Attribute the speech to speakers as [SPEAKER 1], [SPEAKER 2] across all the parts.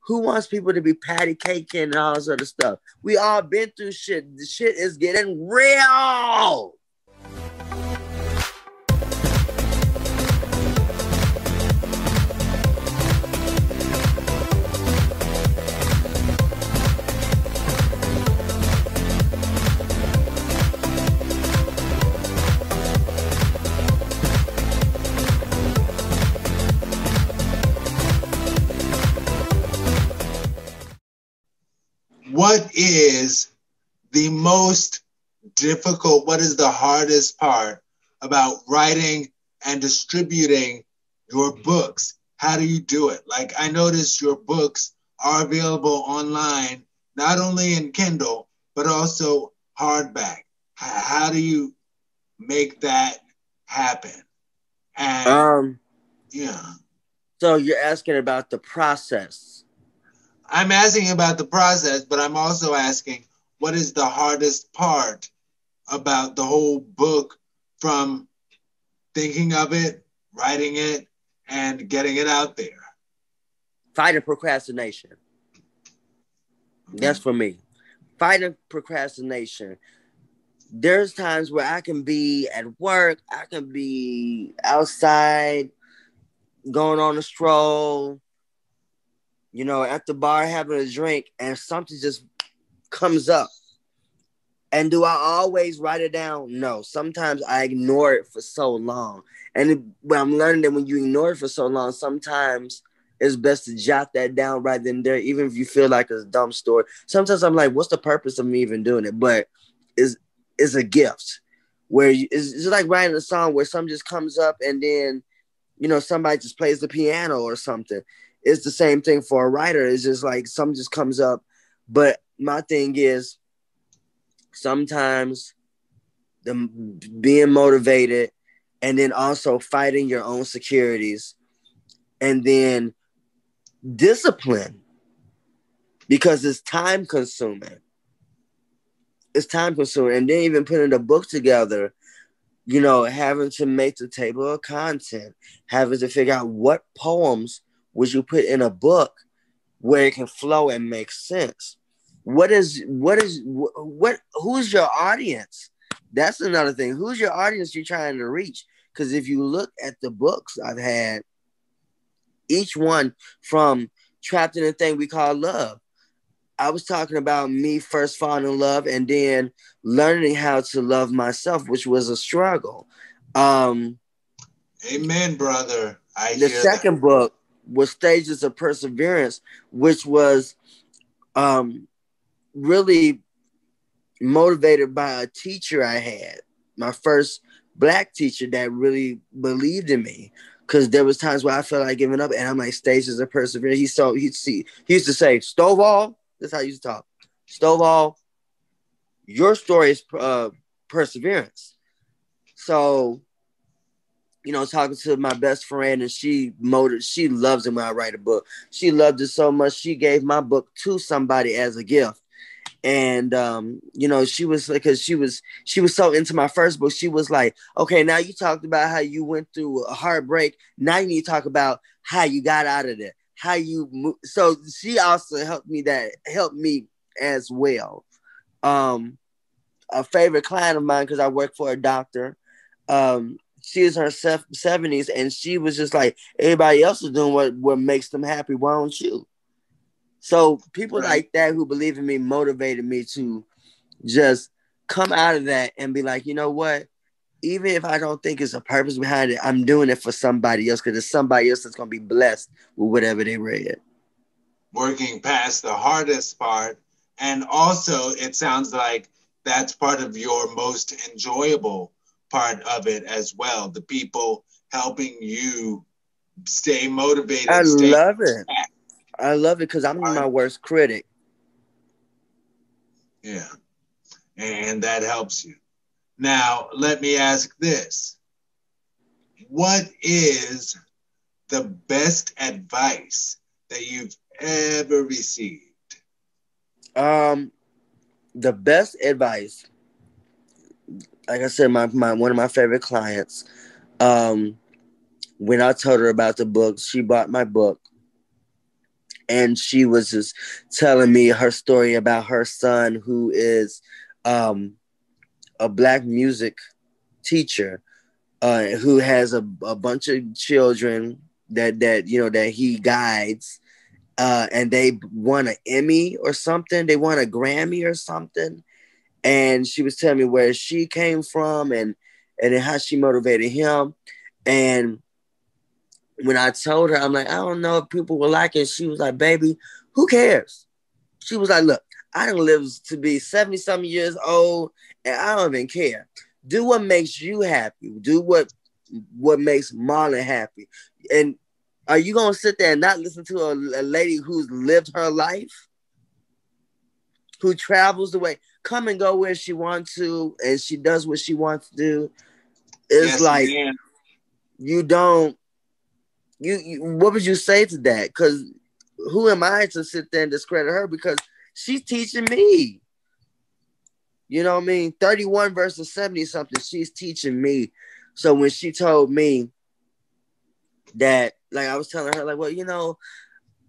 [SPEAKER 1] Who wants people to be patty caking and all this other stuff? We all been through shit. The shit is getting real.
[SPEAKER 2] What is the most difficult, what is the hardest part about writing and distributing your books? How do you do it? Like, I noticed your books are available online, not only in Kindle, but also hardback. How do you make that happen? And yeah.
[SPEAKER 1] So you're asking about the process.
[SPEAKER 2] I'm asking about the process, but I'm also asking what is the hardest part about the whole book, from thinking of it, writing it, and getting it out there?
[SPEAKER 1] Fighting procrastination. That's for me. Fighting procrastination. There's times where I can be at work, I can be outside, going on a stroll, at the bar having a drink, and something just comes up. And do I always write it down? No. Sometimes I ignore it for so long. And I'm learning that when you ignore it for so long, sometimes it's best to jot that down right then and there, even if you feel like it's a dumb story. Sometimes I'm like, what's the purpose of me even doing it? But it's a gift where it's like writing a song where something just comes up and then, somebody just plays the piano or something. It's the same thing for a writer. It's just like something just comes up. But my thing is, sometimes being motivated and then also fighting your own insecurities and then discipline, because it's time consuming. It's time consuming. And then even putting the book together, having to make the table of content, having to figure out what poems would you put in a book where it can flow and make sense. Who's your audience? That's another thing. Who's your audience you're trying to reach? Because if you look at the books I've had, each one from Trapped in a Thing We Call Love, I was talking about me first falling in love and then learning how to love myself, which was a struggle.
[SPEAKER 2] Amen, brother.
[SPEAKER 1] The second book was Stages of Perseverance, which was really motivated by a teacher I had, my first Black teacher that really believed in me. Because there was times where I felt like giving up, and I'm like, Stages of Perseverance. He used to say, Stovall, that's how he used to talk. Stovall, your story is perseverance. So, talking to my best friend, and she loves it when I write a book. She loved it so much, she gave my book to somebody as a gift. And she was like, because she was so into my first book, she was like, okay, now you talked about how you went through a heartbreak. Now you need to talk about how you got out of there, how you moved. So she also helped me as well. A favorite client of mine, because I work for a doctor, she is her 70s, and she was just like, everybody else is doing what makes them happy. Why don't you? So people like that who believe in me motivated me to just come out of that and be like, you know what? Even if I don't think it's a purpose behind it, I'm doing it for somebody else, because it's somebody else that's going to be blessed with whatever they read.
[SPEAKER 2] Working past the hardest part. And also, it sounds like that's part of your most enjoyable part of it as well. The people helping you stay motivated.
[SPEAKER 1] I love it. I love it because I'm my worst critic.
[SPEAKER 2] Yeah. And that helps you. Now, let me ask this. What is the best advice that you've ever received?
[SPEAKER 1] The best advice, like I said, my one of my favorite clients, when I told her about the book, she bought my book. and she was just telling me her story about her son, who is um, a black music teacher, who has a bunch of children that he guides, and they won an Emmy or something. They won a Grammy or something. And she was telling me where she came from, and then how she motivated him. And when I told her, I'm like, I don't know if people will like it. She was like, baby, who cares? She was like, look, I done lived to be 70 something years old, and I don't even care. Do what makes you happy. Do what makes Marlon happy. And are you gonna sit there and not listen to a lady who's lived her life, who travels the way, come and go where she wants to, and she does what she wants to do? It's
[SPEAKER 2] Yes,
[SPEAKER 1] like
[SPEAKER 2] ma'am.
[SPEAKER 1] you don't. You what would you say to that? Because who am I to sit there and discredit her? Because she's teaching me. You know what I mean? 31 versus 70 something. She's teaching me. So when she told me that, like, I was telling her, like, well,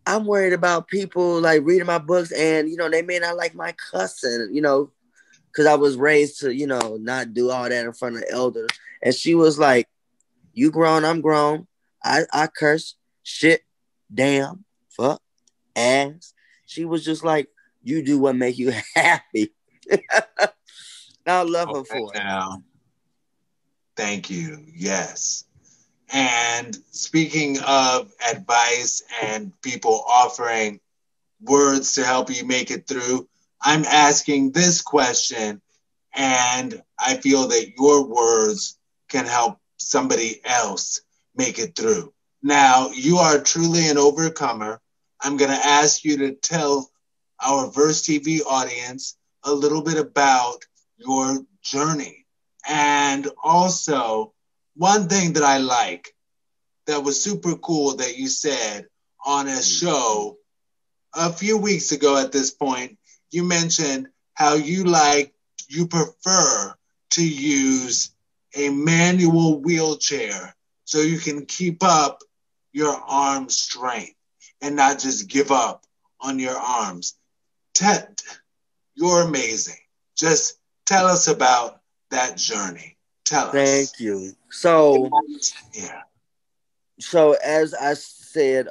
[SPEAKER 1] I'm worried about people like reading my books, and they may not like my cussing, because I was raised to, not do all that in front of elders. And she was like, you grown, I'm grown. I curse, shit, damn, fuck, ass. She was just like, you do what make you happy. I love her for it.
[SPEAKER 2] Now, thank you. Yes. And speaking of advice and people offering words to help you make it through, I'm asking this question, and I feel that your words can help somebody else make it through. Now, you are truly an overcomer. I'm going to ask you to tell our Verse TV audience a little bit about your journey. And also, one thing that I like that was super cool that you said on a show a few weeks ago at this point, you mentioned how you prefer to use a manual wheelchair so you can keep up your arm strength and not just give up on your arms. Ted, you're amazing. Just tell us about that journey. Tell us.
[SPEAKER 1] Thank you. So,
[SPEAKER 2] yeah.
[SPEAKER 1] So as I said,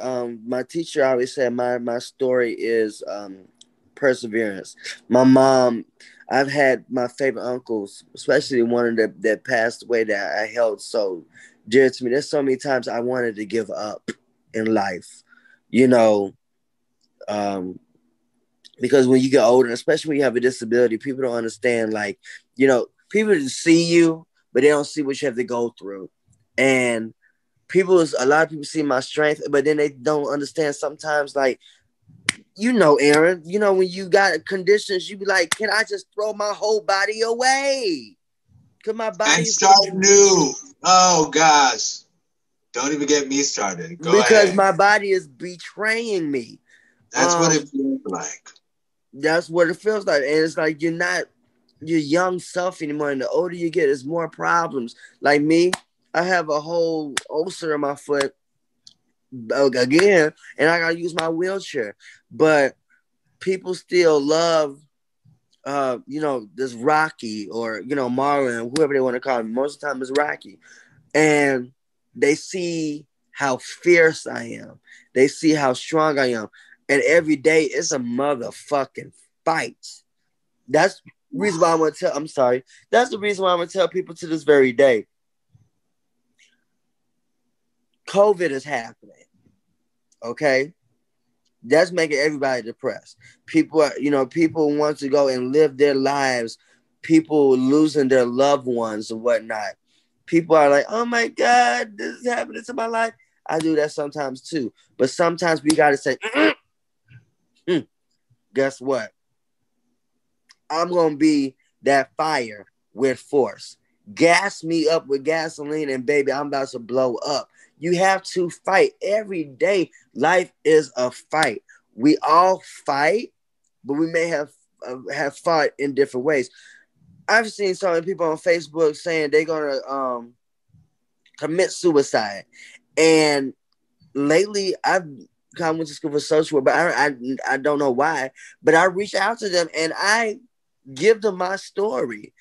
[SPEAKER 1] my teacher always said my story is perseverance. My mom, I've had my favorite uncles, especially one of them that passed away that I held so dear to me. There's so many times I wanted to give up in life, because when you get older, especially when you have a disability, people don't understand. Like, people see you, but they don't see what you have to go through, and a lot of people see my strength, but then they don't understand sometimes, like, Aaron, when you got conditions, you be like, can I just throw my whole body away? Cause my body
[SPEAKER 2] and start new. Oh gosh. Don't even get me started. Go
[SPEAKER 1] because
[SPEAKER 2] ahead.
[SPEAKER 1] my body is betraying me.
[SPEAKER 2] That's what it feels like.
[SPEAKER 1] That's what it feels like. And it's like you're not your young self anymore. And the older you get, there's more problems. Like me, I have a whole ulcer in my foot again, and I gotta use my wheelchair. But people still love, this Rocky or Marlon, whoever they want to call him. Most of the time, it's Rocky, and they see how fierce I am. They see how strong I am, and every day it's a motherfucking fight. That's the reason why I'm gonna tell. I'm sorry. That's the reason why I'm gonna tell people to this very day. COVID is happening. Okay, that's making everybody depressed. People people want to go and live their lives. People losing their loved ones and whatnot. People are like, oh my God, this is happening to my life. I do that sometimes too. But sometimes we got to say, guess what? I'm going to be that fire with force. Gas me up with gasoline, and baby, I'm about to blow up. You have to fight every day. Life is a fight. We all fight, but we may have fought in different ways. I've seen so many people on Facebook saying they're gonna commit suicide, and lately I went to school for social work, but I don't know why. But I reach out to them and I give them my story.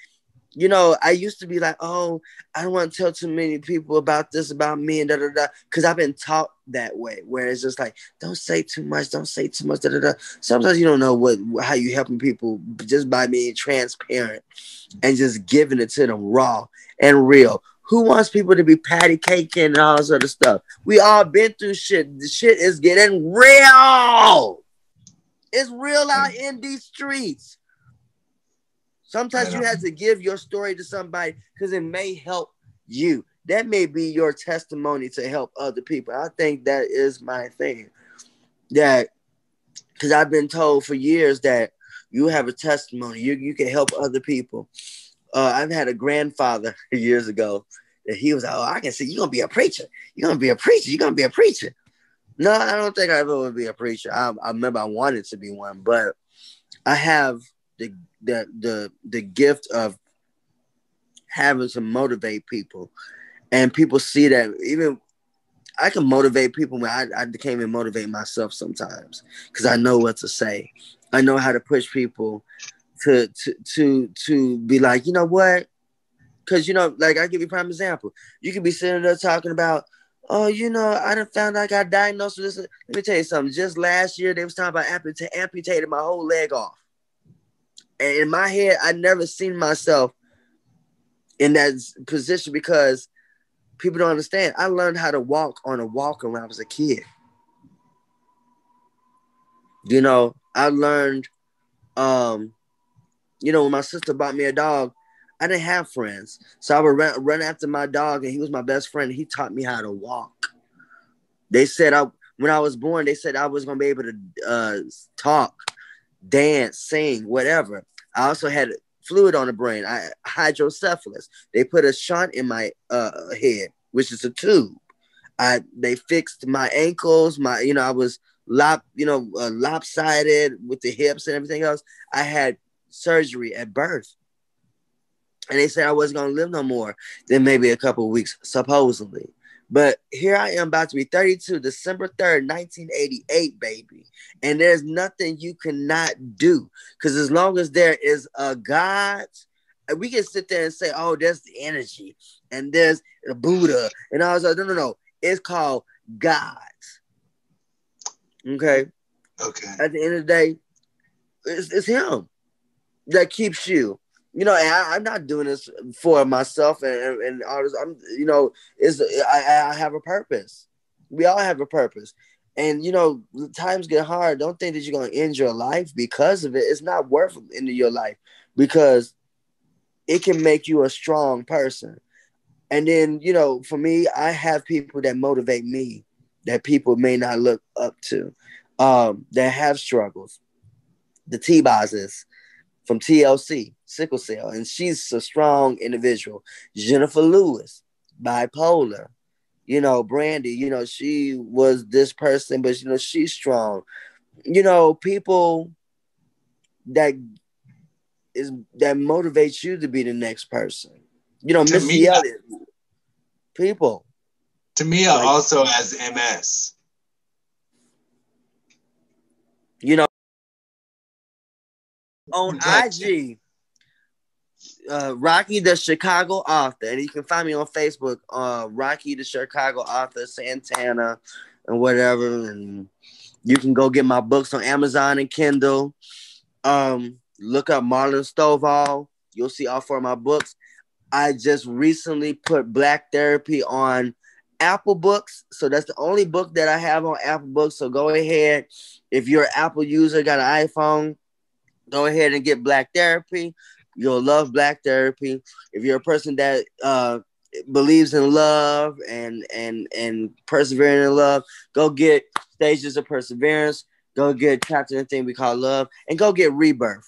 [SPEAKER 1] You know, I used to be like, oh, I don't want to tell too many people about this, about me, and da da da, because I've been taught that way, where it's just like, don't say too much, don't say too much, da da da. Sometimes you don't know how you helping people just by being transparent and just giving it to them raw and real. Who wants people to be patty caking and all this other stuff? We all been through shit. The shit is getting real. It's real out in these streets. Sometimes you have to give your story to somebody because it may help you. That may be your testimony to help other people. I think that is my thing. That because I've been told for years that you have a testimony. You can help other people. I've had a grandfather years ago that he was like, oh, I can see you're going to be a preacher. You're going to be a preacher. You're going to be a preacher. No, I don't think I ever would be a preacher. I remember I wanted to be one, but I have the gift of having to motivate people, and people see that even I can motivate people when I can't even motivate myself sometimes because I know what to say. I know how to push people to be like, you know what? Because you know, like I give you a prime example. You could be sitting there talking about, oh, you know, I done found I got diagnosed with this. Let me tell you something. Just last year, they was talking about amputating my whole leg off. And in my head, I never seen myself in that position because people don't understand. I learned how to walk on a walker when I was a kid. You know, I learned, you know, when my sister bought me a dog, I didn't have friends. So I would run after my dog, and he was my best friend. He taught me how to walk. They said when I was born, they said I was going to be able to talk, dance, sing, whatever. I also had fluid on the brain. Hydrocephalus. They put a shunt in my head, which is a tube. They fixed my ankles. I was lopsided with the hips and everything else. I had surgery at birth, and they said I wasn't gonna live no more than maybe a couple of weeks, supposedly. But here I am about to be 32, December 3rd, 1988, baby. And there's nothing you cannot do. Because as long as there is a God, we can sit there and say, oh, there's the energy and there's the Buddha. And I was like, no. It's called God. Okay?
[SPEAKER 2] Okay.
[SPEAKER 1] At the end of the day, it's him that keeps you. You know, and I'm not doing this for myself and all this. I have a purpose. We all have a purpose. And, you know, times get hard. Don't think that you're going to end your life because of it. It's not worth ending your life because it can make you a strong person. And then, you know, for me, I have people that motivate me that people may not look up to, that have struggles. The T-Bosses from TLC, sickle cell, and she's a strong individual. Jennifer Lewis, bipolar. You know, Brandy, you know, she was this person, but you know, she's strong. You know, people that motivates you to be the next person. You know, Missy Elliott. People.
[SPEAKER 2] Tamia like, also has MS.
[SPEAKER 1] You know, on IG, Rocky the Chicago Author, and you can find me on Facebook, Rocky the Chicago Author, Santana, and whatever. And you can go get my books on Amazon and Kindle. Look up Marlon Stovall. You'll see all four of my books. I just recently put Black Therapy on Apple Books. So that's the only book that I have on Apple Books. So go ahead. If you're an Apple user, got an iPhone, go ahead and get Black Therapy. You'll love Black Therapy. If you're a person that believes in love and persevering in love, go get Stages of Perseverance. Go get Chapter and Thing We Call Love. And go get Rebirth.